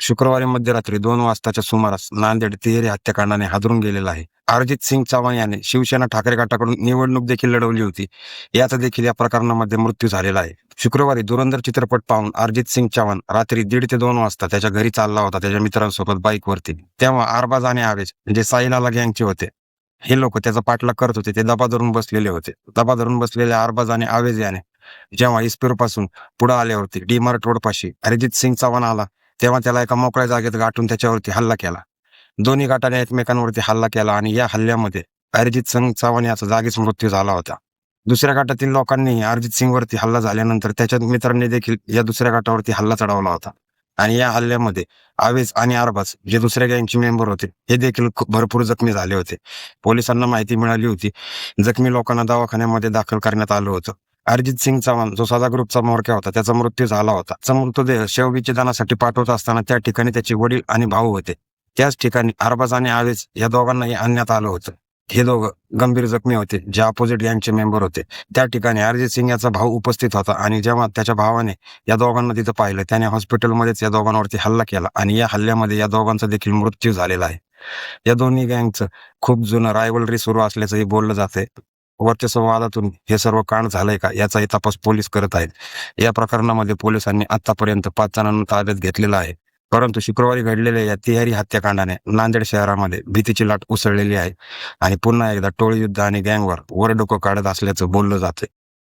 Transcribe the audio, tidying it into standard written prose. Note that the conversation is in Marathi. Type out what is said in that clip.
शुक्रवारी मध्यरात्री 2 वाजताच्या सुमारास नांदेड तिहेरी हत्याकांडाने हादरून गेलेला आहे. अरिजित सिंग चव्हाण याने शिवसेना ठाकरे गटाकडून निवडणूक देखील लढवली होती. याचा देखील या प्रकरणामध्ये मृत्यू झालेला आहे. शुक्रवारी धुरंधर चित्रपट पाहून अरिजित सिंग चव्हाण रात्री 1:30 ते 2 वाजता त्याच्या घरी चालला होता त्याच्या मित्रांसोबत बाईकवरती. तेव्हा अरबाज आणि आवेश जे साईलाला गँगचे होते, हे लोक त्याचा पाठलाग करत होते. ते दबा धरून बसलेले होते. दबा धरून बसलेले अरबाज आणि आवेज याने जेव्हा इस्पीर पासून पुढे आले होते डी-मार्ट रोड पाशी अरिजित सिंग चव्हाण आला, तेव्हा त्याला एका मोकळ्या जागेत गाठून त्याच्यावरती हल्ला केला. दोन्ही गटाने एकमेकांवरती हल्ला केला आणि या हल्ल्यामध्ये अरिजित सिंग चव्हाण याचा जागीच मृत्यू झाला होता. दुसऱ्या गटातील लोकांनीही अरिजित सिंगवरती हल्ला झाल्यानंतर त्याच्या मित्रांनी देखील या दुसऱ्या गटावरती हल्ला चढवला होता. आणि या हल्ल्यामध्ये आवेज आणि अरबाज जे दुसऱ्या गँगचे मेंबर होते, हे देखील खूप भरपूर जखमी झाले होते. पोलिसांना माहिती मिळाली होती. जखमी लोकांना दवाखान्यामध्ये दाखल करण्यात आलं होतं. अरिजित सिंग चव्हाण जो साधा ग्रुपचा म्होरक्या होता, त्याचा मृत्यू झाला होता. त्याचा मृतदेह शवविच्छेदनासाठी पाठवत असताना त्या ठिकाणी त्याचे वडील आणि भाऊ होते. त्याच ठिकाणी अरबाज आणि आवेज या दोघांनाही आणण्यात आलं होतं. हे दोघं गंभीर जखमी होते, जे अपोजिट गँगचे मेंबर होते. त्या ठिकाणी अरिजित सिंग याचा भाऊ उपस्थित होता आणि जेव्हा त्याच्या भावाने या दोघांना तिथं पाहिलं, त्याने हॉस्पिटलमध्येच या दोघांवरती हल्ला केला आणि या हल्ल्यामध्ये या दोघांचा देखील मृत्यू झालेला आहे. या दोन्ही गँगचं खूप जुनं रायव्हलरी सुरू असल्याचंही बोललं जातंय. वर्चस्ववादातून हे सर्व कांड झालंय का, याचाही तपास पोलीस करत आहेत. या प्रकरणामध्ये पोलिसांनी आतापर्यंत 5 जणांना ताब्यात घेतलेलं आहे. परंतु शुक्रवारी घडलेल्या या तिहेरी हत्याकांडाने नांदेड शहरामध्ये भीतीची लाट उसळलेली आहे आणि पुन्हा एकदा टोळी युद्ध आणि गँगवर वर डोकं काढत असल्याचं बोललं जातंय.